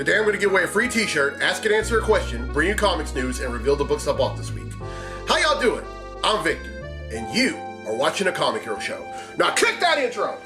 Today I'm going to give away a free t-shirt, ask and answer a question, bring you comics news, and reveal the books I bought this week. How y'all doing? I'm Victor, and you are watching a Comic Hero Show. Now kick that intro!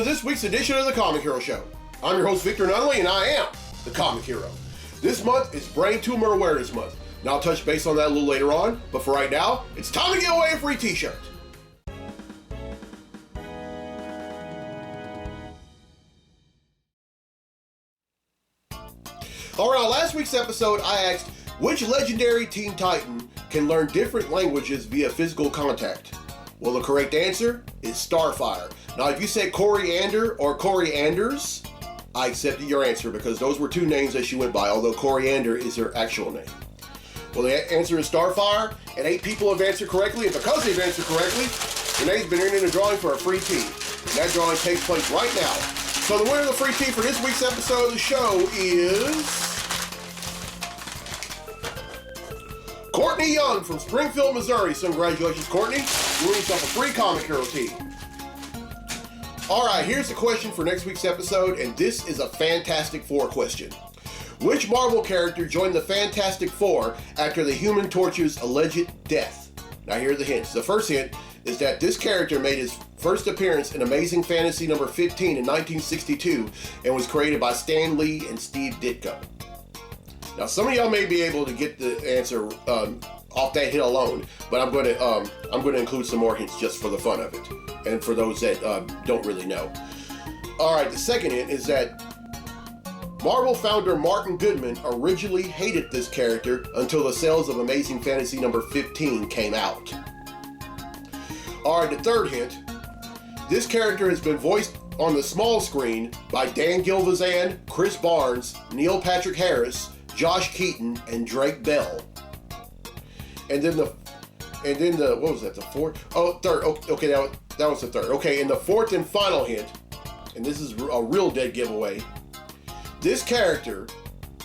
This week's edition of the Comic Hero Show. I'm your host Victor Nunley, and I am the Comic Hero. This month is Brain Tumor Awareness Month. Now I'll touch base on that a little later on, but for right now, it's time to give away a free t-shirt. Alright, on last week's episode, I asked which legendary Teen Titan can learn different languages via physical contact. Well, the correct answer is Starfire. Now, if you said Coriander or Corianders, I accepted your answer because those were two names that she went by, although Coriander is her actual name. Well, the answer is Starfire, and 8 people have answered correctly, and because they've answered correctly, Renee's been entering a drawing for a free tee. And that drawing takes place right now. So the winner of the free tee for this week's episode of the show is Courtney Young from Springfield, Missouri. So congratulations, Courtney. You win yourself a free Comic Hero tee. Alright, here's the question for next week's episode, and this is a Fantastic Four question. Which Marvel character joined the Fantastic Four after the Human Torch's alleged death? Now here are the hints. The first hint is that this character made his first appearance in Amazing Fantasy number 15 in 1962 and was created by Stan Lee and Steve Ditko. Now some of y'all may be able to get the answer off that hit alone, but I'm going to include some more hints just for the fun of it, and for those that don't really know. All right, the second hint is that Marvel founder Martin Goodman originally hated this character until the sales of Amazing Fantasy number 15 came out. All right, the third hint: this character has been voiced on the small screen by Dan Gilvezan, Chris Barnes, Neil Patrick Harris, Josh Keaton, and Drake Bell. And then the what was that? The fourth? Oh, third. Okay, that was the third. Okay, and the fourth and final hint, and this is a real dead giveaway. This character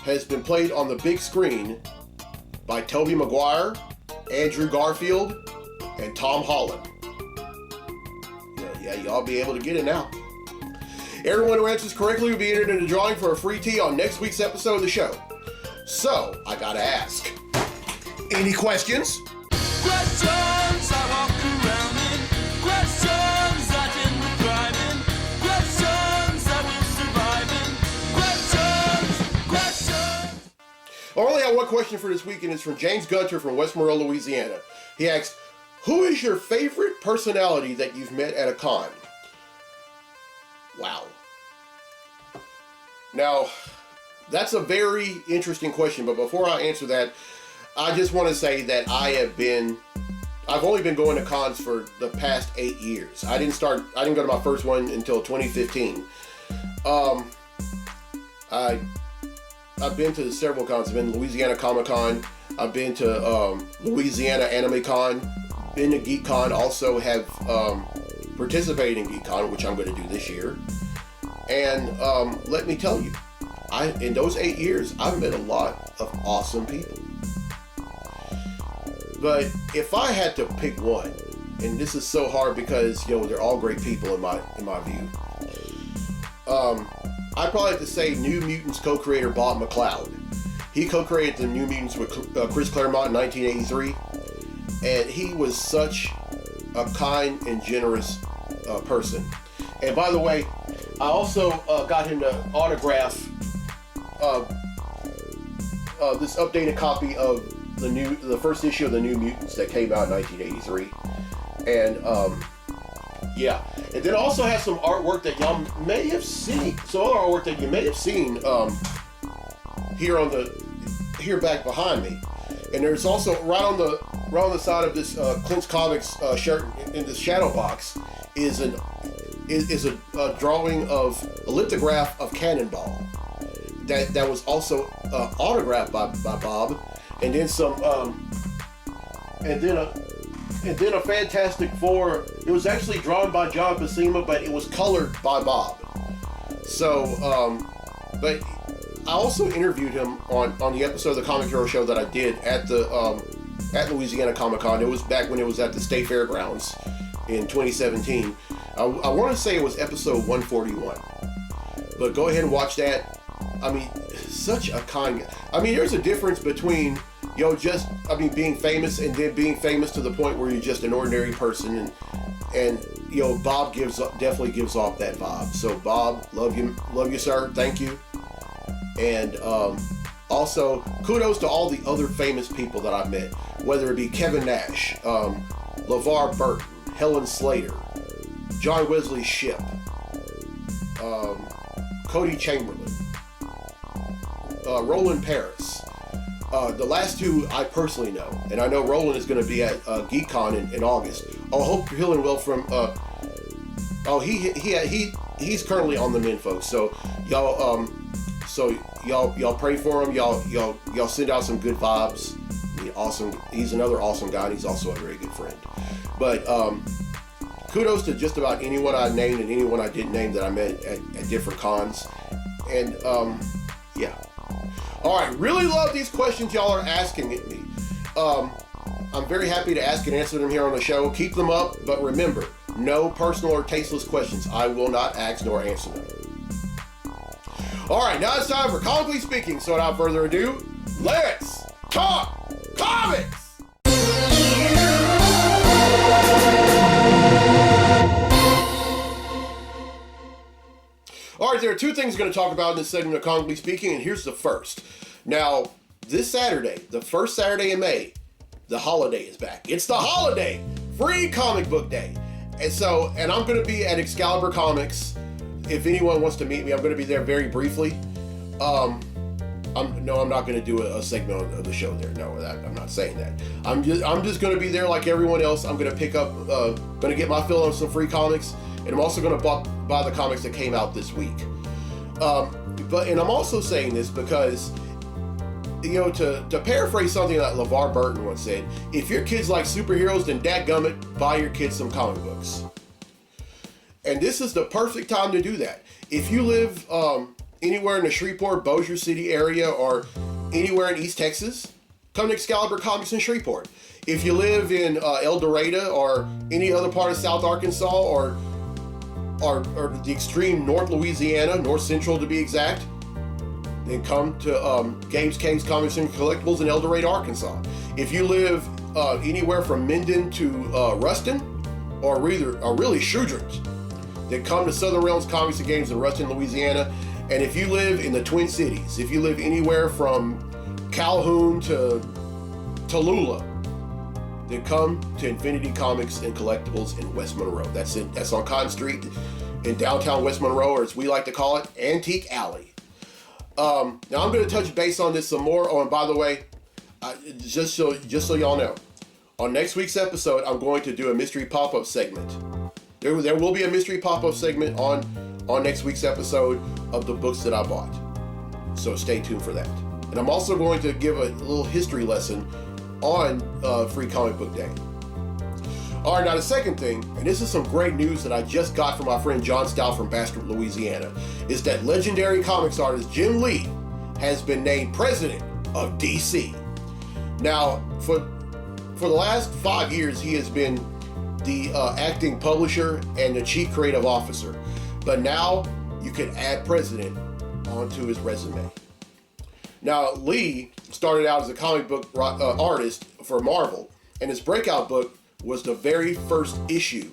has been played on the big screen by Tobey Maguire, Andrew Garfield, and Tom Holland. Yeah, y'all be able to get it now. Everyone who answers correctly will be entered in the drawing for a free tee on next week's episode of the show. So, I gotta ask, any questions? Questions I walk around in. Questions I didn't thrive in. Questions I will survive in. Questions. I only have one question for this week, and it's from James Gunter from West Monroe, Louisiana. He asks, who is your favorite personality that you've met at a con? Wow. Now, that's a very interesting question, but before I answer that, I just want to say that I've only been going to cons for the past 8 years. I didn't go to my first one until 2015. I've been to several cons. I've been to Louisiana Comic Con. I've been to Louisiana Anime Con. Been to Geek Con. Also have participated in Geek Con, which I'm going to do this year. And let me tell you, in those 8 years, I've met a lot of awesome people. But if I had to pick one, and this is so hard because they're all great people in my view, I'd probably have to say New Mutants co-creator Bob McLeod. He co-created the New Mutants with Chris Claremont in 1983, and he was such a kind and generous person. And by the way, I also got him to autograph this updated copy of the first issue of the New Mutants that came out in 1983, and Yeah, and then also has some artwork that y'all may have seen. Some other artwork that you may have seen here back behind me. And there's also right on the side of this Clint's Comics shirt in the shadow box is a drawing of a lithograph of Cannonball that was also autographed by Bob, and then some and then a Fantastic Four. It was actually drawn by John Buscema, but it was colored by Bob. So, but I also interviewed him on the episode of the Comic Hero Show that I did at Louisiana Comic Con. It was back when it was at the State Fairgrounds in 2017. I want to say it was episode 141. But go ahead and watch that. I mean, such a kind guy. I mean, there's a difference between being famous and then being famous to the point where you're just an ordinary person, and Bob definitely gives off that vibe. So Bob, love you, sir. Thank you. And also, kudos to all the other famous people that I've met, whether it be Kevin Nash, LeVar Burton, Helen Slater, John Wesley Shipp, Cody Chamberlain, Roland Paris. The last two I personally know, and I know Roland is going to be at GeekCon in August. I hope you're healing well from. He's currently on the men, folks. So y'all pray for him. Y'all send out some good vibes. He's another awesome guy, and he's also a very good friend. But kudos to just about anyone I named and anyone I didn't name that I met at different cons. And yeah. All right, really love these questions y'all are asking me. I'm very happy to ask and answer them here on the show. Keep them up, but remember, no personal or tasteless questions. I will not ask nor answer them. All right, now it's time for Comically Speaking. So without further ado, let's talk comics! All right, there are two things we're going to talk about in this segment of Comically Speaking, and here's the first. Now, this Saturday, the first Saturday in May, the holiday is back. It's the holiday! Free Comic Book Day! And I'm going to be at Excalibur Comics. If anyone wants to meet me, I'm going to be there very briefly. I'm not going to do a segment of the show there. No, I'm not saying that. I'm just going to be there like everyone else. I'm going to pick up, going to get my fill on some free comics, and I'm also going to buy the comics that came out this week. And I'm also saying this because, to paraphrase something that LeVar Burton once said, if your kids like superheroes, then dadgummit, buy your kids some comic books. And this is the perfect time to do that. If you live anywhere in the Shreveport, Bossier City area, or anywhere in East Texas, come to Excalibur Comics in Shreveport. If you live in El Dorado or any other part of South Arkansas or the extreme North Louisiana, North Central to be exact, then come to Gabe's Caves Comics and Collectibles in El Dorado, Arkansas. If you live anywhere from Minden to Ruston, or really Shrewdrins, then come to Southern Realms Comics and Games in Ruston, Louisiana. And if you live in the Twin Cities, if you live anywhere from Calhoun to Tallulah, then come to Infinity Comics and Collectibles in West Monroe. That's on Cotton Street in downtown West Monroe, or as we like to call it, Antique Alley. Now I'm going to touch base on this some more. Oh, and by the way, just so y'all know, on next week's episode, I'm going to do a mystery pop-up segment. There will be a mystery pop-up segment on next week's episode of the books that I bought. So stay tuned for that. And I'm also going to give a little history lesson on Free Comic Book Day. All right, now the second thing, and this is some great news that I just got from my friend John Stout from Bastrop, Louisiana, is that legendary comics artist Jim Lee has been named president of DC. Now, for the last 5 years, he has been the acting publisher and the chief creative officer. But now you can add president onto his resume. Now, Lee started out as a comic book artist for Marvel, and his breakout book was the very first issue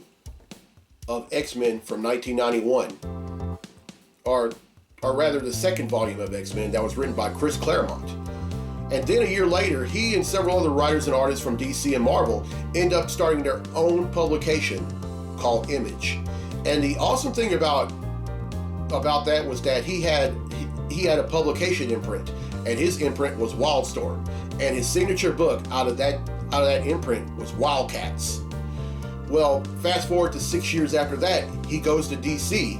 of X-Men from 1991, or rather the second volume of X-Men that was written by Chris Claremont. And then a year later, he and several other writers and artists from DC and Marvel end up starting their own publication called Image. And the awesome thing about that was that he had a publication imprint, and his imprint was Wildstorm, and his signature book out of that imprint was Wildcats. Well, fast forward to 6 years after that, he goes to DC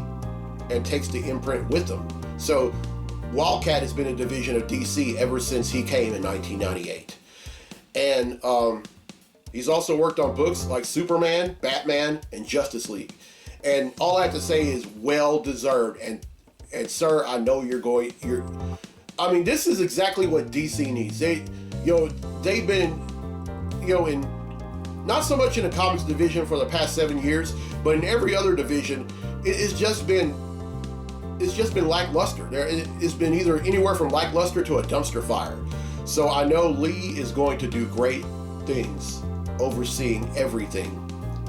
and takes the imprint with him. So Wildcat has been a division of DC ever since he came in 1998. And he's also worked on books like Superman, Batman, and Justice League. And all I have to say is well deserved. And sir, I know this is exactly what DC needs. They've been, in not so much in the comics division for the past 7 years, but in every other division, it's just been lackluster. It's been either anywhere from lackluster to a dumpster fire. So I know Lee is going to do great things, overseeing everything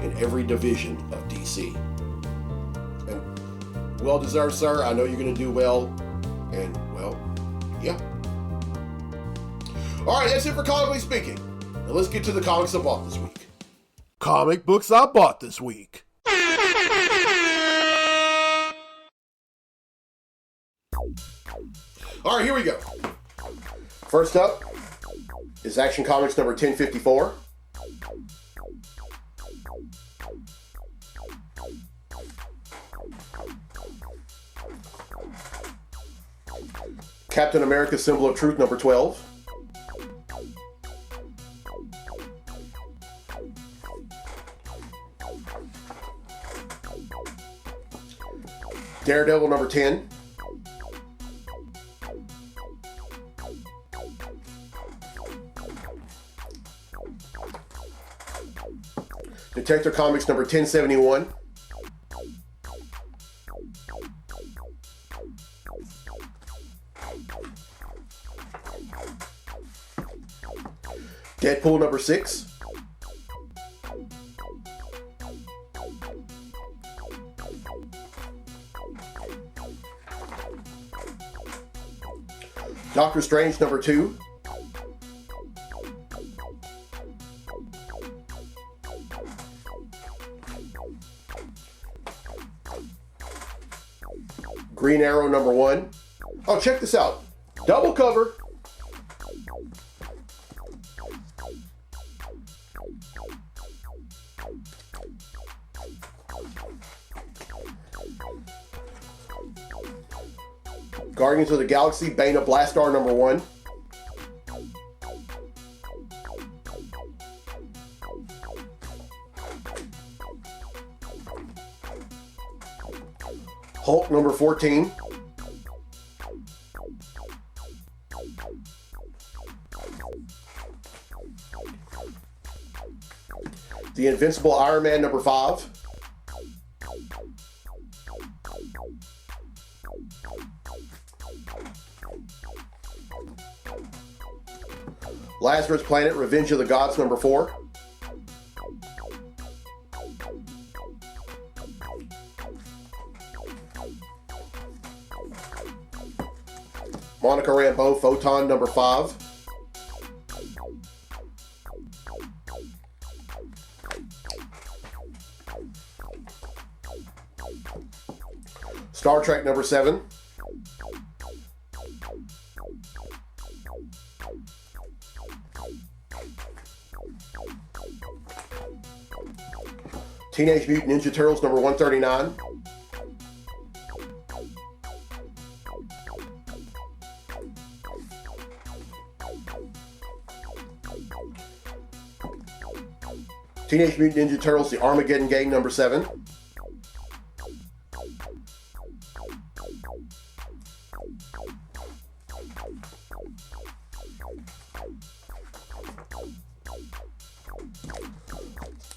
in every division of DC. And well deserved, sir. I know you're going to do well. And well, yeah. All right, that's it for Comically Speaking. Now let's get to the comics I bought this week. Comic books I bought this week. All right, here we go. First up is Action Comics number 1054. Captain America: Symbol of Truth number 12. Daredevil number 10. Detective Comics number 1071. Deadpool number 6. Doctor Strange number 2. Green Arrow number 1. Oh, check this out. Double cover. Guardians of the Galaxy, Bane of Blastar number 1. Hulk number 14. The Invincible Iron Man number 5. Lazarus Planet, Revenge of the Gods number 4. Monica Rambeau, Photon number 5. Star Trek number 7. Teenage Mutant Ninja Turtles number 139. Teenage Mutant Ninja Turtles, The Armageddon Gang number 7.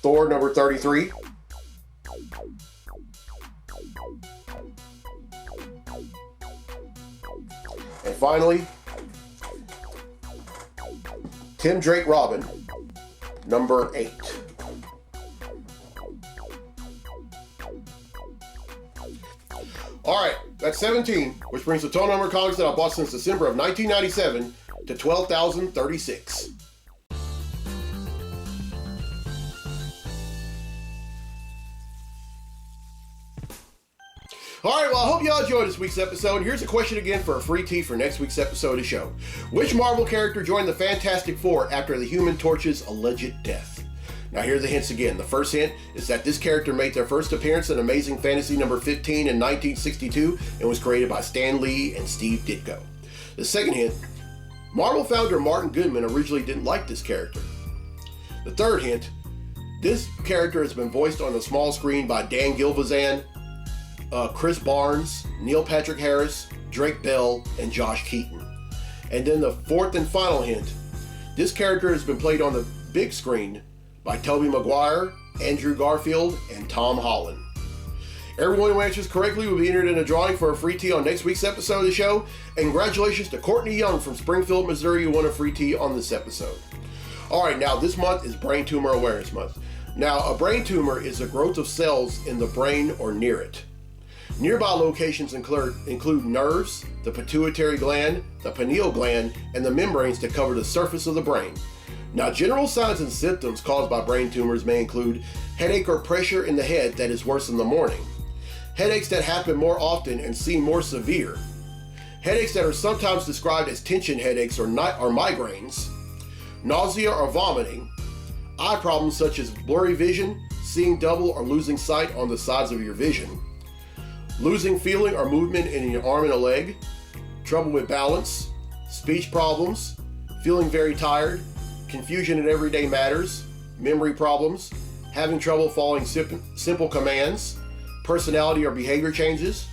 Thor number 33. And finally, Tim Drake Robin number 8. All right, that's 17, which brings the total number of comics that I bought since December of 1997 to 12,036. All right, well, I hope y'all enjoyed this week's episode. Here's a question again for a free tea for next week's episode of the show. Which Marvel character joined the Fantastic Four after the Human Torch's alleged death? Now, here are the hints again. The first hint is that this character made their first appearance in Amazing Fantasy number 15 in 1962 and was created by Stan Lee and Steve Ditko. The second hint, Marvel founder Martin Goodman originally didn't like this character. The third hint, this character has been voiced on the small screen by Dan Gilvezan, Chris Barnes, Neil Patrick Harris, Drake Bell, and Josh Keaton. And then the fourth and final hint, this character has been played on the big screen by Tobey Maguire, Andrew Garfield, and Tom Holland. Everyone who answers correctly will be entered in a drawing for a free tea on next week's episode of the show. And congratulations to Courtney Young from Springfield, Missouri, who won a free tea on this episode. All right, now this month is Brain Tumor Awareness Month. Now, a brain tumor is a growth of cells in the brain or near it. Nearby locations include nerves, the pituitary gland, the pineal gland, and the membranes that cover the surface of the brain. Now, general signs and symptoms caused by brain tumors may include headache or pressure in the head that is worse in the morning, headaches that happen more often and seem more severe, headaches that are sometimes described as tension headaches or migraines, nausea or vomiting, eye problems such as blurry vision, seeing double or losing sight on the sides of your vision, losing feeling or movement in your arm and a leg, trouble with balance, speech problems, feeling very tired, confusion in everyday matters, memory problems, having trouble following simple commands, personality or behavior changes,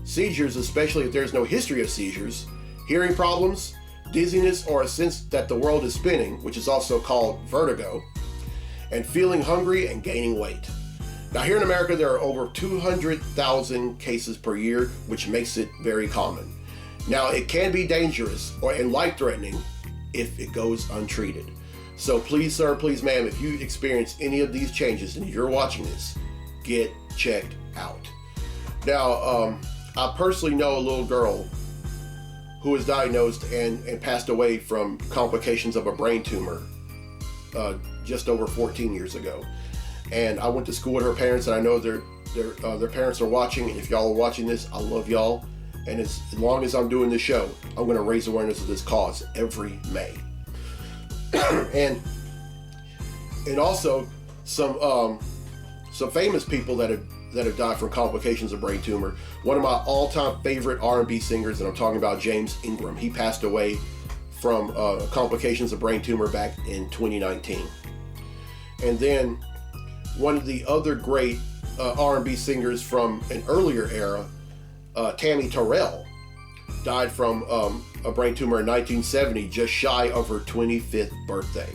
seizures, especially if there's no history of seizures, hearing problems, dizziness or a sense that the world is spinning, which is also called vertigo, and feeling hungry and gaining weight. Now, here in America, there are over 200,000 cases per year, which makes it very common. Now, it can be dangerous and life-threatening if it goes untreated. So please, sir, please, ma'am, if you experience any of these changes and you're watching this, get checked out. Now, I personally know a little girl who was diagnosed and passed away from complications of a brain tumor just over 14 years ago. And I went to school with her parents, and I know their parents are watching. And if y'all are watching this, I love y'all. And as long as I'm doing this show, I'm going to raise awareness of this cause every May. and also some famous people that have died from complications of brain tumor. One of my all-time favorite R&B singers, and I'm talking about James Ingram. He passed away from complications of brain tumor back in 2019. And then one of the other great R&B singers from an earlier era, Tammy Terrell, died from a brain tumor in 1970, just shy of her 25th birthday.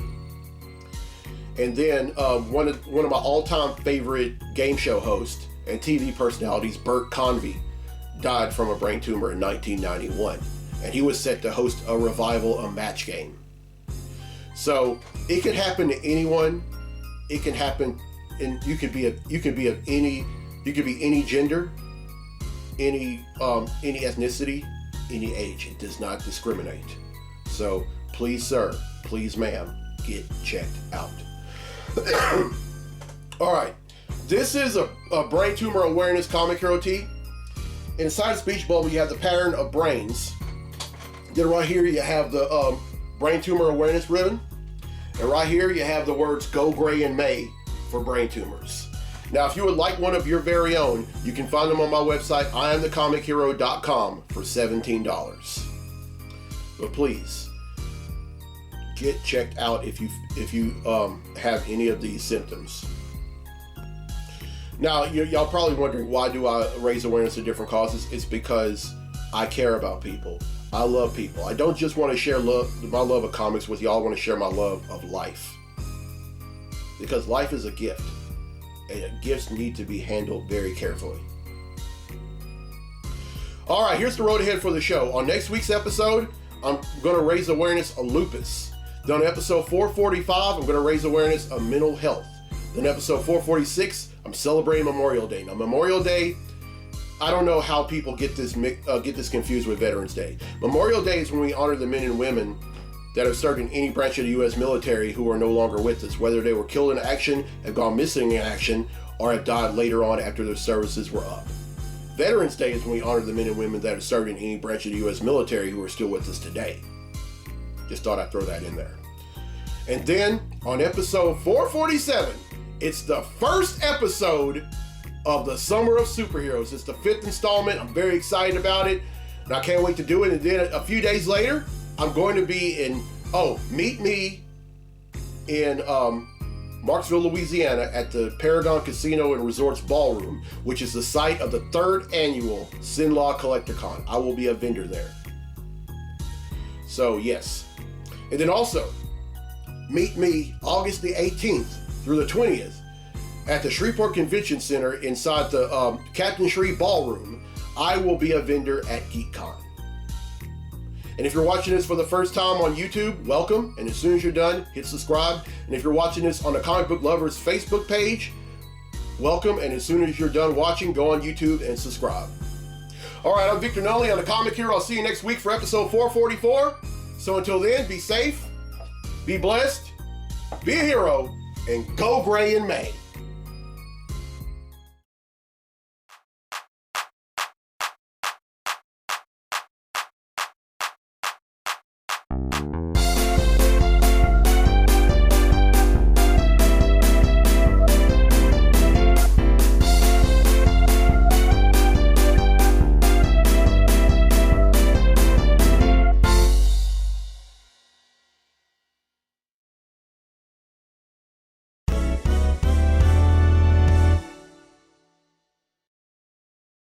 And then one of my all-time favorite game show hosts and TV personalities, Bert Convy, died from a brain tumor in 1991, and he was set to host a revival, a match game. So it could happen to anyone. It can happen, and you could be any gender, any ethnicity, any age. It does not discriminate. So please, sir, please, ma'am, get checked out. All right, this is a brain tumor awareness comic hero tee. Inside the speech bubble, you have the pattern of brains. Then right here, you have the brain tumor awareness ribbon. And right here, you have the words "Go Gray in May" for brain tumors. Now, if you would like one of your very own, you can find them on my website, IamTheComicHero.com, for $17. But please, get checked out if you have any of these symptoms. Now, y'all probably wondering, why do I raise awareness of different causes? It's because I care about people. I love people. I don't just want to share my love of comics with y'all. I want to share my love of life. Because life is a gift, and gifts need to be handled very carefully. All right, here's the road ahead for the show. On next week's episode, I'm going to raise awareness of lupus. Then on episode 445, I'm going to raise awareness of mental health. Then episode 446, I'm celebrating Memorial Day. Now, Memorial Day, I don't know how people get this confused with Veterans Day. Memorial Day is when we honor the men and women that have served in any branch of the U.S. military who are no longer with us, whether they were killed in action, have gone missing in action, or have died later on after their services were up. Veterans Day is when we honor the men and women that have served in any branch of the U.S. military who are still with us today. Just thought I'd throw that in there. And then on episode 447, it's the first episode of the Summer of Superheroes. It's the 5th installment. I'm very excited about it, and I can't wait to do it. And then a few days later, I'm going to be meet me in Marksville, Louisiana at the Paragon Casino and Resorts Ballroom, which is the site of the 3rd annual Sinlaw CollectorCon. I will be a vendor there. So yes. And then also, meet me August the 18th through the 20th at the Shreveport Convention Center inside the Captain Shreve Ballroom. I will be a vendor at GeekCon. And if you're watching this for the first time on YouTube, welcome. And as soon as you're done, hit subscribe. And if you're watching this on the Comic Book Lovers Facebook page, welcome. And as soon as you're done watching, go on YouTube and subscribe. All right, I'm Victor Nully on the Comic Hero. I'll see you next week for episode 444. So until then, be safe, be blessed, be a hero, and go Gray in May.